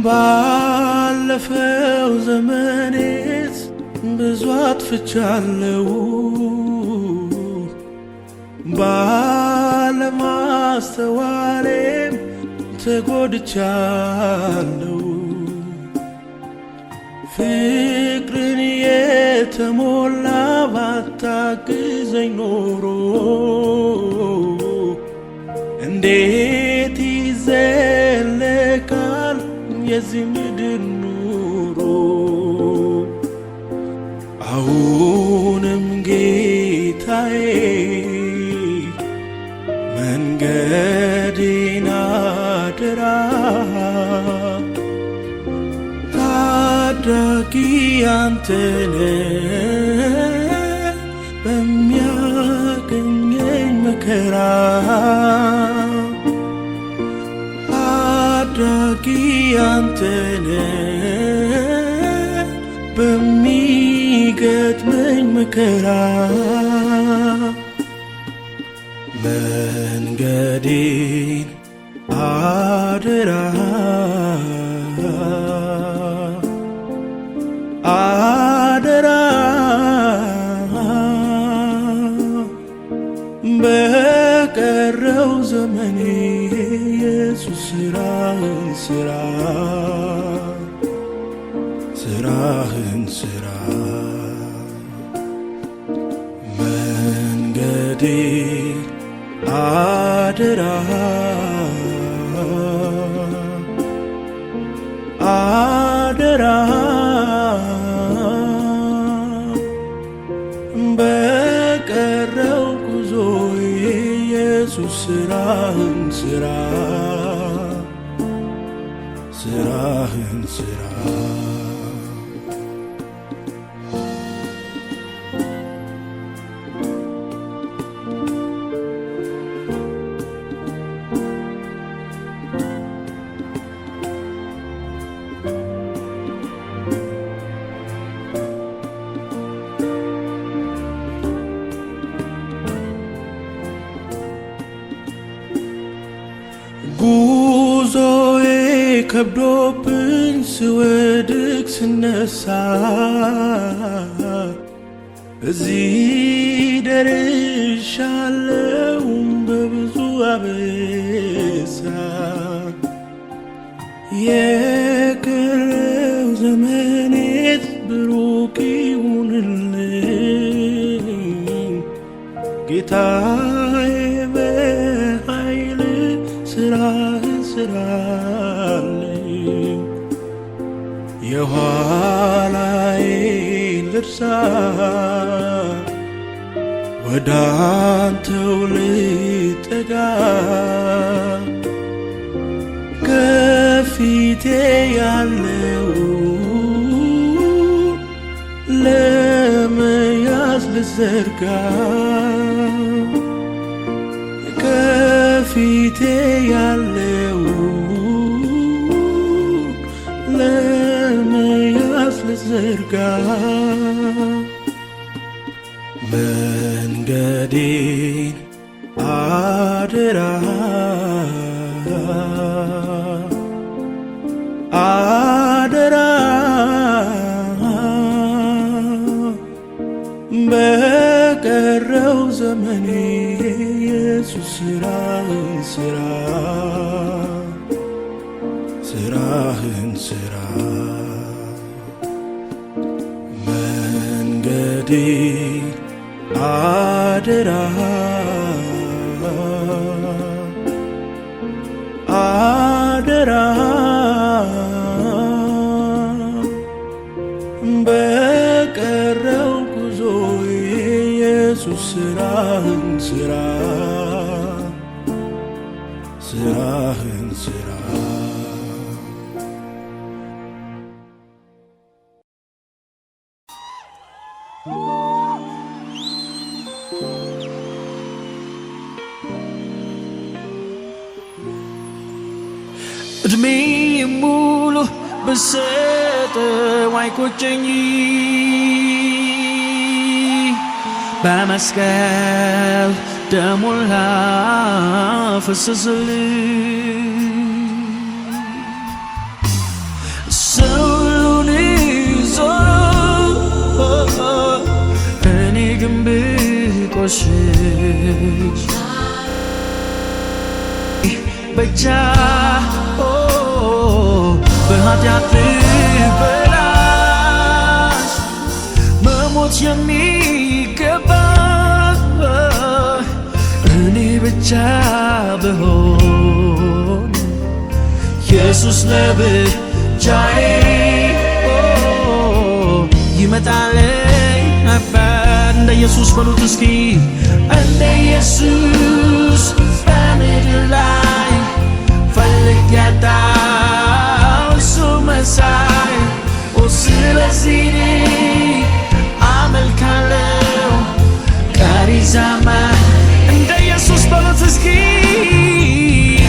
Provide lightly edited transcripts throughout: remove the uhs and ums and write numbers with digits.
ባለፈው ዘመኔስ ብዙ አጥፍቻለሁ ባለማስተዋሌም ተጎድቻለሁ ፍቅርን የተሞላ ባታግዘኝ ኖሮ እንዴት ይዘለቃል የዚህ ምድር ኑሮ አሁንም ጌታዬ መንገዴን አደራ ታዳጊ አንተነህ በሚያገኘኝ መከራ ታዳጊ አንተነህ በሚገጥመኝ መከራ መንገዴን አደራ አደራ በቀረው ዘመኔ ኢየሱስ ስራህን ስራ ስራህን ስራ መንገዴ አደራ አደራ በቀረው ጉዞዬ ኢየሱስ ስራህን ስራ ስራህን ስራ ጉዞዬ ከብዶብኝ ስወድቅ ስነሳ እዚህ ደርሻለሁ በብዙ አበሳ የቀረው ዘመኔት ብሩክ ይሁንልኝ ጌታዬ በኃይል ስራህን ስራልኝ የኋላዬን ልርሳ ወደ አንተው ልጠጋ ከፊቴ ያለው ለመያዝ ልዘርጋ ከፊቴ ያለው ለመያዝ ልዘርጋ መንገዴን አደራ አደራ በቀረው ዘመኔ ኢየሱስ ስራህን ስራ ስራህን ስራ መንገዴ አደራ አደራ በቀረው ጉዞዬ ኢየሱስ ስራህን ስራ ስራህን ስራ እድሜ ሙሉ ብሰጠው አይቆጨኝ በመስቀል ደሙን ላፈሰሰልኝ ግንብ ቆሽሽ ብቻ በኃጢአት በላሽ መሞት የሚገባ እኔ ብቻ ብሆን ኢየሱስ ለብቻዬ ይመጣልኝ ነበር። እንደ ኢየሱስ በሉት እስኪ እንደ ኢየሱስ በምድር ላይ ፈልጌ ያጣሁ እሱ መሳይ ስለዚህ አመልካለሁ ቀሪ ዘመን እንደ ኢየሱስ በሉት እስኪ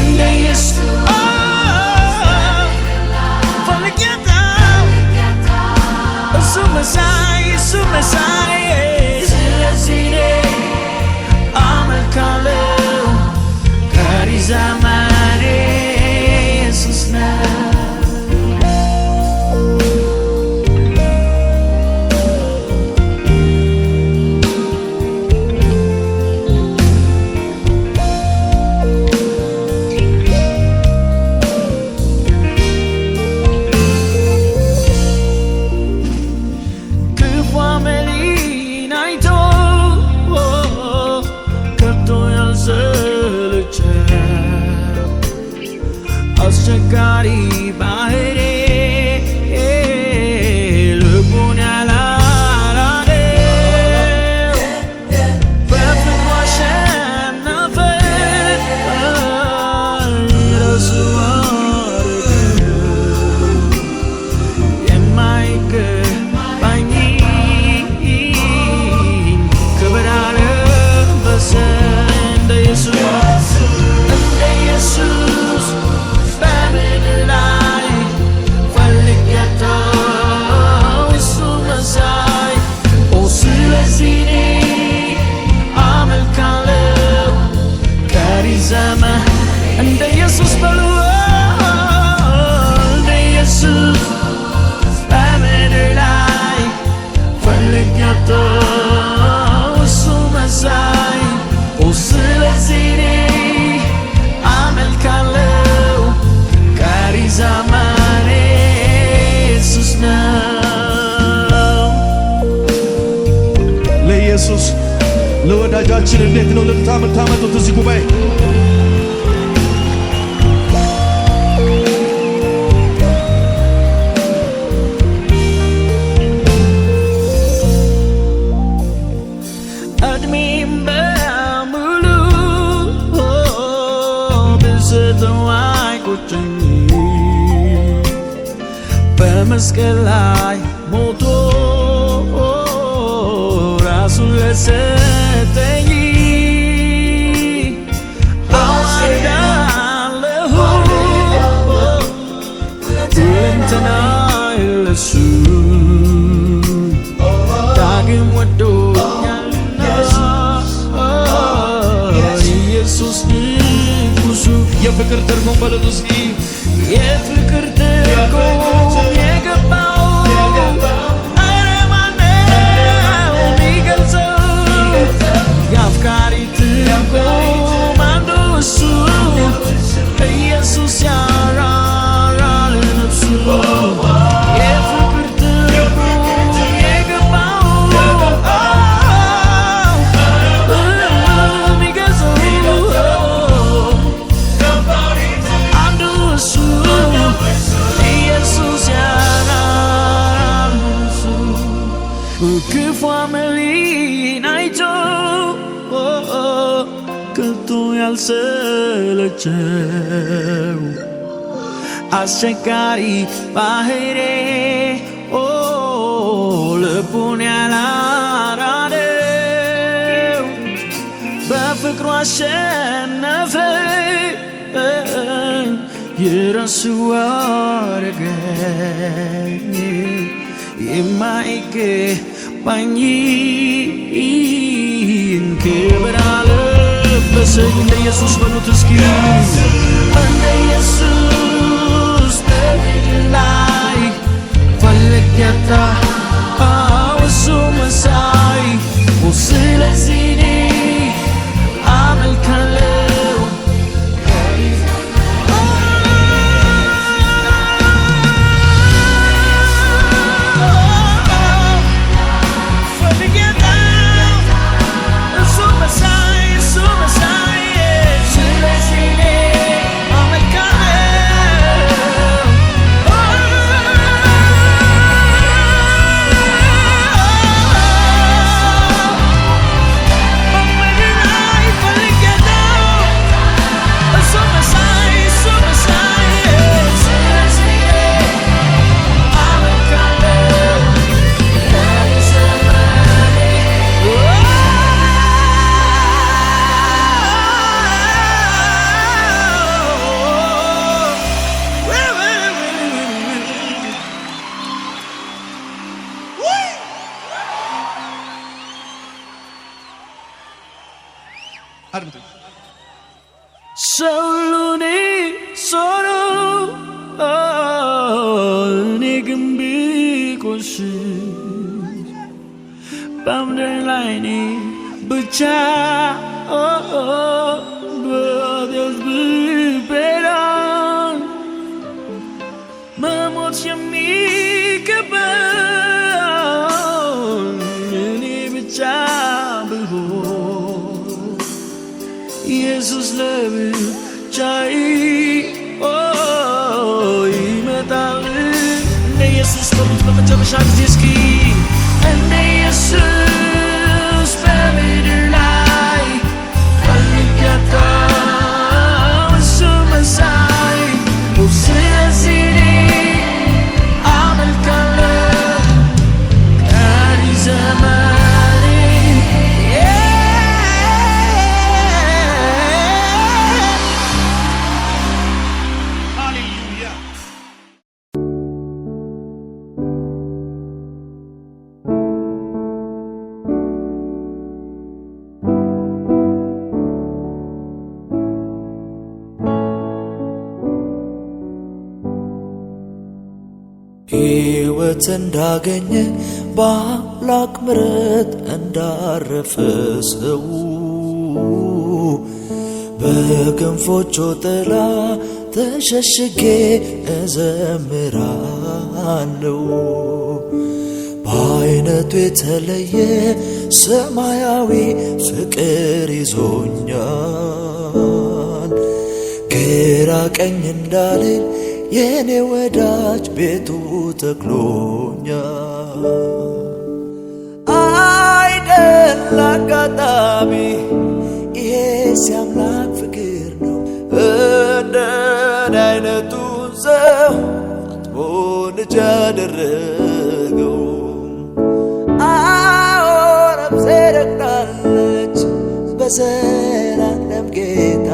እንደ ኢየሱስ ፈልጌ ያጣሁ እሱ መሳይ ስለዚህ አመልካለሁ ቀሪ ዘመን ኢየሱስ ነው። አስቸጋሪ ባህሬ ልቡን ያላራደው በፍቅሩ አሸነፈኝ እርሱ የማይገባኝ ክብር አለበሰ እንደ ኢየሱስ በምድር ላይ ፈልጌ ያጣሁ እሱ መሳይ ስለዚህ አመልካለሁ ቀሪ ዘመን እንደ ኢየሱስ በሉ እንደ ኢየሱስ በምድር ላይ ፈልጌ ያጣሁ እሱ መሳይ ስለዚህ አመልካለሁ ቀሪ ዘመን ኢየሱስ ነው። ለኢየሱስ ለወዳጃችን እንዴት ነው ልታመጡት እዚህ ጉባኤ እድሜም በሙሉ ብሰጠው አይቆጨኝ በመስቀል ላይ ሞቶ ራሱን ለሰጠኝ አዋርዳለሁ ሁለንተናዬ ለእሱ ዳግም ወዶኛል ኢየሱስ ንጉሡ የፍቅር ትርጉም በሉት እስኪ የፍቅር ትርጉም የገባው ኧረ ማነው የሚገልጸው የአፍቃሪ ትርጉም አንዱ እሱ ኢየሱስ ያራራል ነፍሱ የፍቅር ትርጉም የገባው አንዱ እሱ ኢየሱስ ያራራል ነፍሱ ክፉ አመሌን አይቶ ከቶ ያልሰለቸው አስቸጋሪ ባህሬ ልቡን ያላራደው በፍቅሩ አሸነፈኝ የራሱ አረገኝ የማይገባኝ ክብር አለበሰኝ እንደ ኢየሱስ በሉት እስኪ እንደ ኢየሱስ በምድር ላይ ፈልጌ ያጣሁ እሱ መሳይ ስለዚህ እኔ አመልካለሁ Soluni solo negimbi koshi bamder laini bacha Dios beran mamot yami kaban ni bacha beho Jesus love you, Jai, oh, imetal. Ne Jesus comes from the Jabashak Diski, and ne Jesus better life. Alikata, sumasai, usirasini, amalkala, karizama. ሕይወት እንዳገኘ በአምላክ ምሕረት እንዳረፈ ሰው በክንፎቹ ጥላ ተሸሽጌ እዘምራለሁ። በአይነቱ የተለየ ሰማያዊ ፍቅር ይዞኛል። ግራ ቀኝ እንዳልል የኔ ወዳጅ ቤቱ ተክሎኛል። አይደል አጋጣሚ ይሄስ የአምላክ ፍቅር ነው። እንደኔ አይነቱን ሰው አጥቦ ልጅ ያደረገው። አዎ ነፍሴ ረግጣለች በዘላለም ጌታ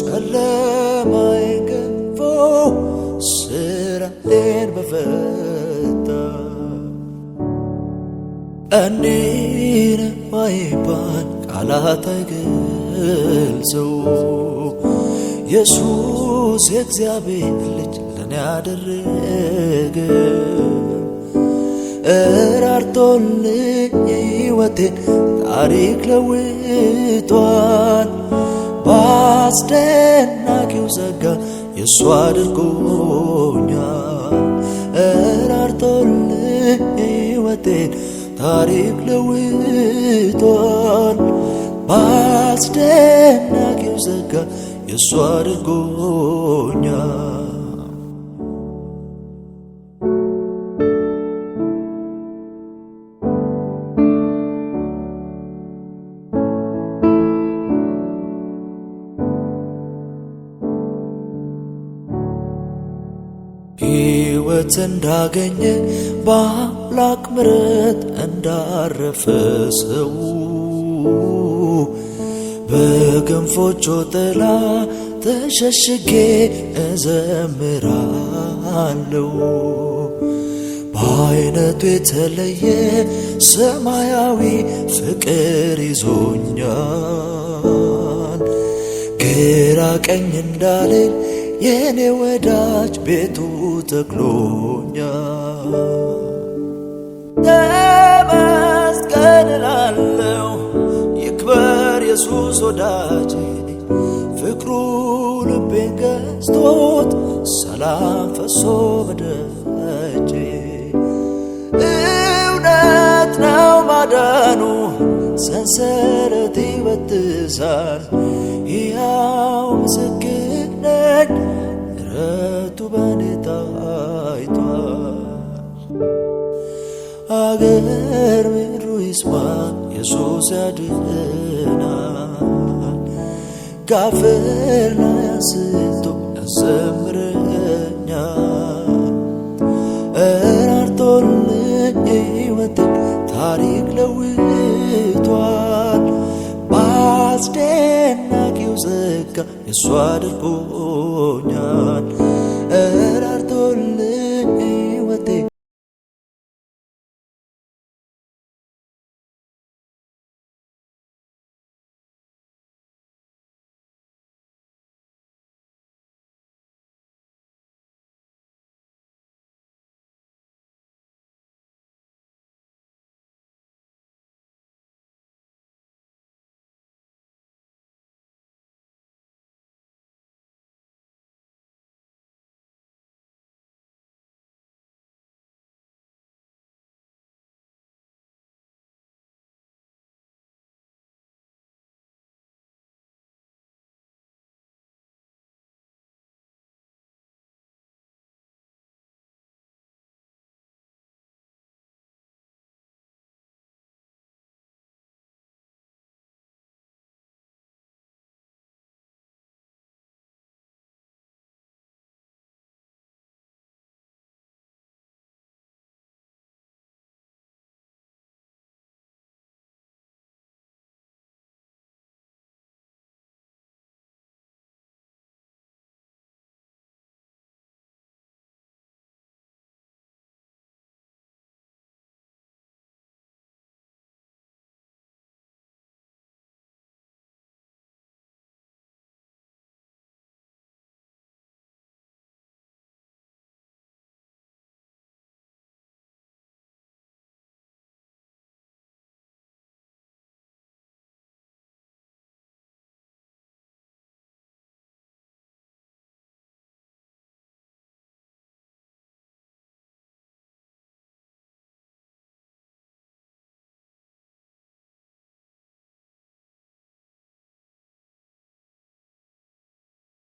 ጨለማዬን ገፎ ስራዬን በፈታ። እንዲህ ነው ማይባል ቃላት አይገልጸው ኢየሱስ የእግዚአብሔር ልጅ ለኔ ያደረገ። እራርቶልኝ ሕይወቴን ታሪክ ለውጧል። በአስደናቂው ጸጋ የሱ አድርጎኛል። እራርቶልኝ ሕይወቴን ታሪክ ለውጧል። በአስደናቂው ጸጋ የሱ አድርጎኛል። ሕይወት እንዳገኘ በአምላክ ምሕረት እንዳረፈ ሰው በክንፎቹ ጥላ ተሸሽጌ እዘምራለሁ። በአይነቱ የተለየ ሰማያዊ ፍቅር ይዞኛል። ግራ ቀኝ እንዳልል የኔ ወዳጅ ቤቱ ተክሎኛል። ይመስገን እላለሁ። ይክበር ኢየሱስ ወዳጄ ፍቅሩ ልቤን ገዝቶት ሰላም ፈሶ በደጄ እውነት ነው ማዳኑ ሰንሰለት ይበጥሳል ሕያው ምስክር ነኝ ምሕረቱ በኔ ታይቷል። አገር ምድሩ ይስማ ኢየሱስ ያድናል። ካፈር ላይ አንስቶ ያዘምረኛል። እራርቶልኝ ሕይወቴን ታሪክ ለውጧል። በአስደናቂው ጸጋ የሱ አድርጎኛል።